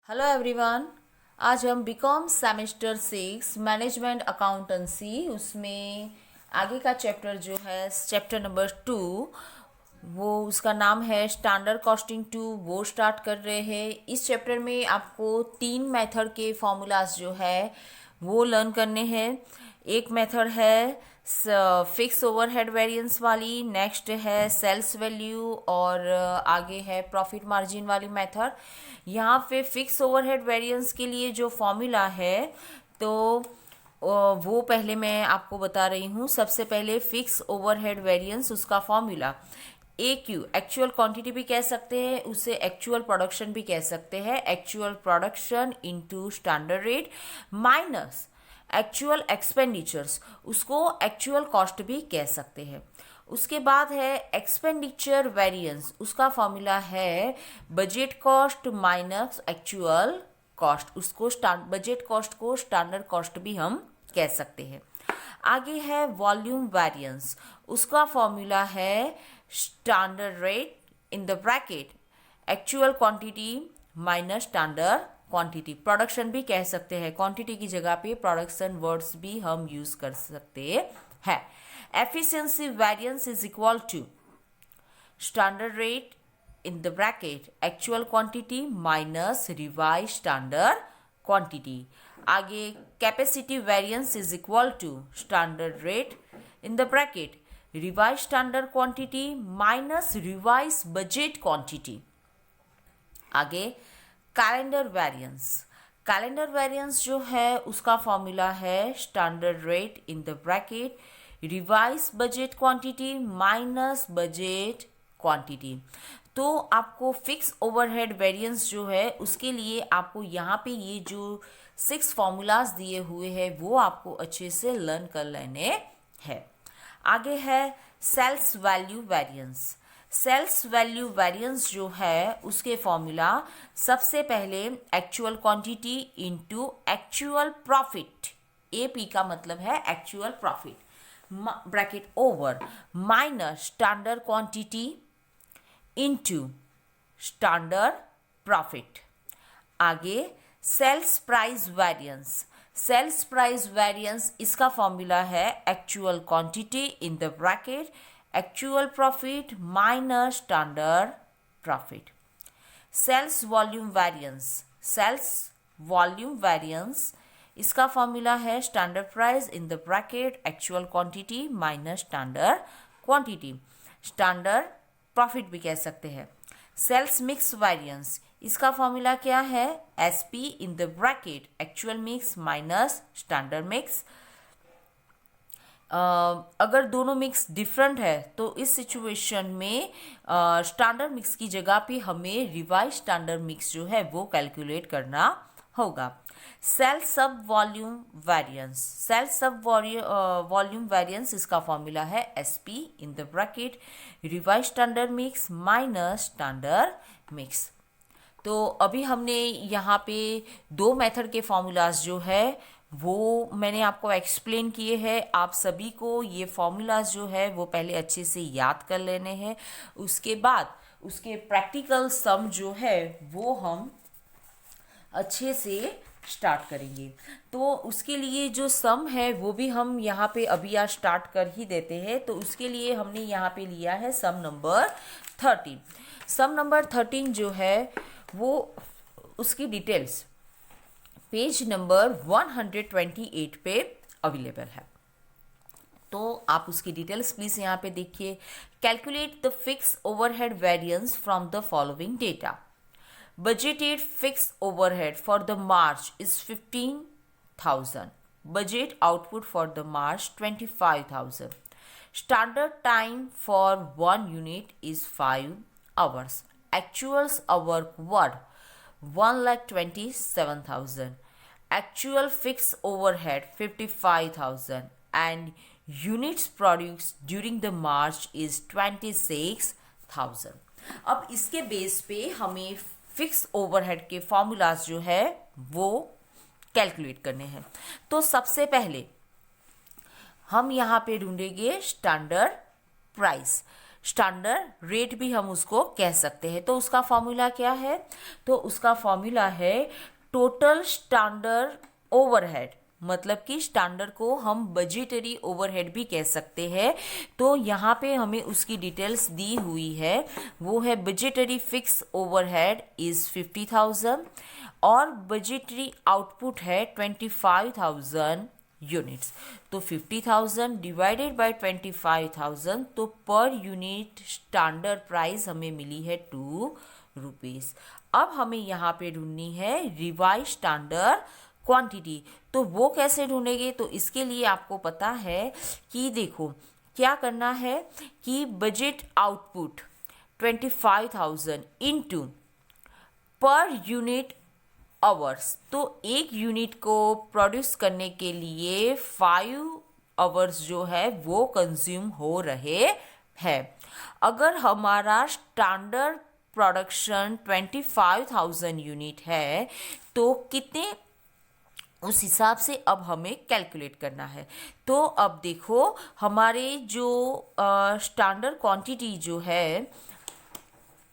Hello everyone. आज हम BCom semester 6 management accountancy उसमें आगे का चैप्टर जो है चैप्टर नंबर 2, वो उसका नाम है स्टैंडर्ड कॉस्टिंग 2, वो स्टार्ट कर रहे हैं। इस चैप्टर में आपको 3 मेथड के फॉर्मूलाज जो है वो लर्न करने हैं। एक मेथड है फिक्स ओवरहेड वेरिएंस वाली, नेक्स्ट है सेल्स वैल्यू और आगे है प्रॉफिट मार्जिन वाली मेथड। यहाँ पे फिक्स ओवरहेड वेरिएंस के लिए जो फॉर्मूला है तो वो पहले मैं आपको बता रही हूँ। सबसे पहले फिक्स ओवरहेड वेरिएंस उसका फॉर्मूला AQ एक्चुअल क्वांटिटी भी कह सकते हैं, उसे एक्चुअल प्रोडक्शन भी कह सकते हैं। Actual production into standard rate minus actual expenditures, उसको एक्चुअल कॉस्ट भी कह सकते हैं। उसके बाद है एक्सपेंडिचर वेरिएंस, उसका फॉर्मूला है budget cost minus actual cost, उसको बजट कॉस्ट को स्टैंडर्ड कॉस्ट भी हम कह सकते हैं। आगे है वॉल्यूम वेरिएंस, उसका फॉर्मूला है standard rate in the bracket actual quantity minus standard quantity. Production भी कह सकते हैं, क्वांटिटी की जगह पे प्रोडक्शन वर्ड्स भी हम यूज कर सकते हैं। Efficiency variance is equal to standard rate in the bracket actual quantity minus revised standard quantity. आगे capacity variance is equal to standard rate in the bracket revised standard quantity minus revised budget quantity. आगे calendar variance, calendar variance जो है उसका formula है standard rate in the bracket revise budget quantity minus budget quantity. तो आपको fix overhead variance जो है उसके लिए आपको यहाँ पे ये जो 6 फॉर्मूलाज दिए हुए हैं वो आपको अच्छे से लर्न कर लेने हैं। आगे है sales value variance. Sales value variance जो है उसके फॉर्मूला सबसे पहले actual quantity into actual profit, AP का मतलब है actual profit, bracket over minus standard quantity into standard profit. आगे sales price variance, sales price variance इसका फॉर्मूला है actual quantity in the bracket actual profit minus standard profit. Sales volume variance, sales volume variance इसका formula है standard price in the bracket actual quantity minus standard quantity, standard profit भी कह सकते हैं। Sales mix variance इसका formula क्या है SP in the bracket actual mix minus standard mix. अगर दोनों मिक्स डिफरेंट है तो इस सिचुएशन में स्टैंडर्ड मिक्स की जगह पे हमें रिवाइज स्टैंडर्ड मिक्स जो है वो कैलकुलेट करना होगा। सेल सब वॉल्यूम वेरिएंस, सेल सब वॉल्यूम वेरिएंस इसका फॉर्मूला है SP in the bracket revise standard mix minus standard mix. तो अभी हमने यहाँ पे 2 मेथड के फॉर्मूलाज जो है वो मैंने आपको एक्सप्लेन किए हैं। आप सभी को ये फॉर्मूलाज जो है वो पहले अच्छे से याद कर लेने हैं, उसके बाद उसके प्रैक्टिकल सम जो है वो हम अच्छे से स्टार्ट करेंगे। तो उसके लिए जो सम है वो भी हम यहाँ पे अभी आज स्टार्ट कर ही देते हैं। तो उसके लिए हमने यहाँ पे लिया है सम नंबर 13। सम नंबर 13 जो है वो उसकी डिटेल्स पेज नंबर 128 पे अवेलेबल है। तो आप उसकी डिटेल्स प्लीज यहाँ पे देखिए। Calculate the fix overhead variance from the following data. Budgeted fixed overhead for the March is 15,000. Budget output for the March 25,000. Standard time for one unit is 5 hours. Actuals work were 1,27,000. Actual fixed overhead 55,000 and units produced during the March is 26,000. अब इसके base पे हमें fix overhead के formulas जो है वो calculate करने हैं। तो सबसे पहले हम यहाँ पे ढूंढेंगे स्टैंडर्ड प्राइस। स्टैंडर्ड रेट भी हम उसको कह सकते हैं। तो उसका फॉर्मूला क्या है? तो उसका फॉर्मूला है टोटल स्टैंडर्ड ओवरहेड, मतलब कि स्टैंडर्ड को हम बजटरी ओवरहेड भी कह सकते हैं। तो यहाँ पे हमें उसकी डिटेल्स दी हुई है, वो है बजटरी फिक्स ओवरहेड इज 50,000 और बजटरी आउटपुट है 25,000 यूनिट्स। तो 50,000 डिवाइडेड बाय 25,000, तो पर यूनिट स्टैंडर्ड प्राइस हमें मिली है 2 रुपीज़। अब हमें यहाँ पे ढूंढनी है रिवाइज स्टैंडर्ड क्वांटिटी। तो वो कैसे ढूंढेंगे? तो इसके लिए आपको पता है कि देखो क्या करना है कि budget output 25,000 into per unit hours. तो एक यूनिट को प्रोड्यूस करने के लिए 5 आवर्स जो है वो कंज्यूम हो रहे हैं। अगर हमारा स्टैंडर्ड प्रोडक्शन 25,000 यूनिट है तो कितने, उस हिसाब से अब हमें कैलकुलेट करना है। तो अब देखो हमारे जो स्टैंडर्ड क्वांटिटी जो है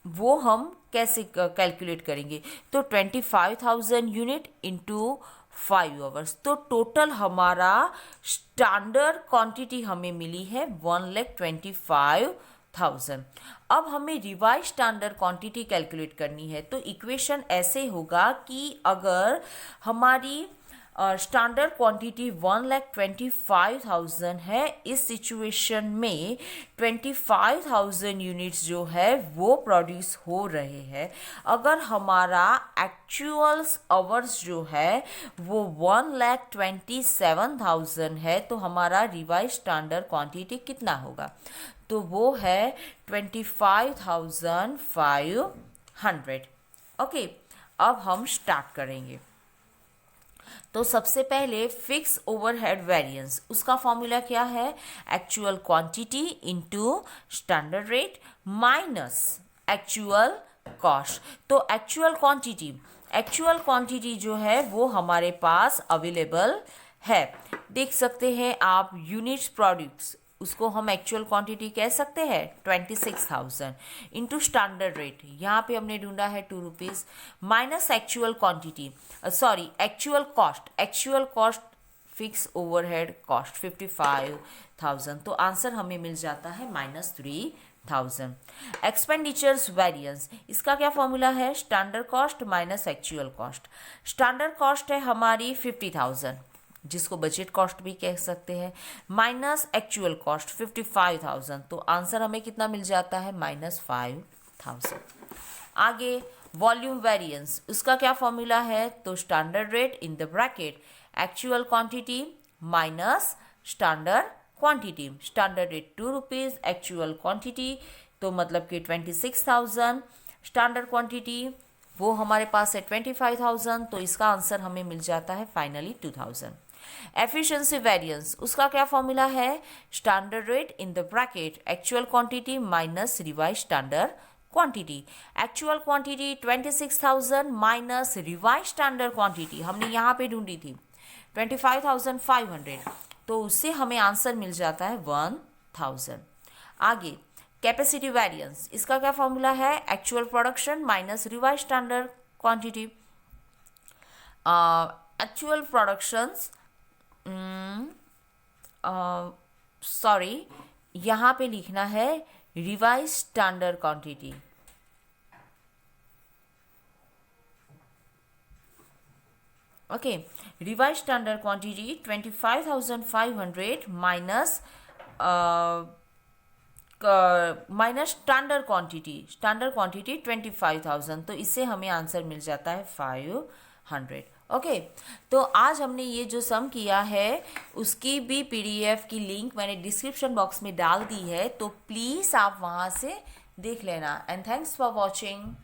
वो हम कैसे कैलकुलेट करेंगे? तो 25,000 यूनिट इंटू 5 आवर्स, तो टोटल हमारा स्टैंडर्ड क्वांटिटी हमें मिली है 1,25,000। अब हमें रिवाइज स्टैंडर्ड क्वांटिटी कैलकुलेट करनी है। तो इक्वेशन ऐसे होगा कि अगर हमारी स्टैंडर्ड क्वांटिटी 1,25,000 है, इस सिचुएशन में 25,000 यूनिट्स जो है वो प्रोड्यूस हो रहे हैं। अगर हमारा एक्चुअल्स आवर्स जो है वो 1,27,000 है, तो हमारा रिवाइज स्टैंडर्ड क्वांटिटी कितना होगा? तो वो है 25,500। ओके, अब हम स्टार्ट करेंगे। तो सबसे पहले फिक्स ओवरहेड वेरिएंस, उसका फॉर्मूला क्या है? Actual quantity into standard rate minus actual cost. तो एक्चुअल क्वांटिटी जो है वो हमारे पास अवेलेबल है, देख सकते हैं आप, यूनिट्स प्रोड्यूस, उसको हम एक्चुअल क्वांटिटी कह सकते हैं 26,000 इंटू स्टैंडर्ड रेट, यहाँ पे हमने ढूंढा है 2 rupees, minus actual quantity actual cost fix overhead cost 55,000। तो आंसर हमें मिल जाता है -3,000। एक्सपेंडिचर्स वेरिएंस, इसका क्या फॉर्मूला है? Standard cost minus actual cost. Standard cost है हमारी 50,000, जिसको बजट कॉस्ट भी कह सकते हैं, माइनस एक्चुअल कॉस्ट 55,000। तो आंसर हमें कितना मिल जाता है? -5,000। आगे वॉल्यूम वेरिएंस, उसका क्या फॉर्मूला है? तो standard rate in the bracket actual quantity minus standard quantity. Standard rate 2 rupees, actual quantity तो मतलब कि 26,000, स्टैंडर्ड क्वांटिटी वो हमारे पास है 25,000। तो इसका आंसर हमें मिल जाता है फाइनली 2,000। एफिशिएंसी वेरिएंस, उसका क्या फॉर्मूला है? Standard rate in the bracket actual quantity minus revise standard quantity. Actual quantity 26,000 minus revise standard quantity हमने यहाँ पे ढूंढी थी 25,500, तो उससे हमें आंसर मिल जाता है 1,000। आगे कैपेसिटी वेरिएंस, इसका क्या फॉर्मूला है? Actual production minus revise standard quantity. Actual productions यहाँ पे लिखना है revise standard quantity. Okay, revise standard quantity 25,500 minus standard quantity 25,000, तो इससे हमें आंसर मिल जाता है 500। ओके, तो आज हमने ये जो सम किया है उसकी भी PDF की लिंक मैंने डिस्क्रिप्शन बॉक्स में डाल दी है, तो प्लीज़ आप वहाँ से देख लेना। And thanks for watching.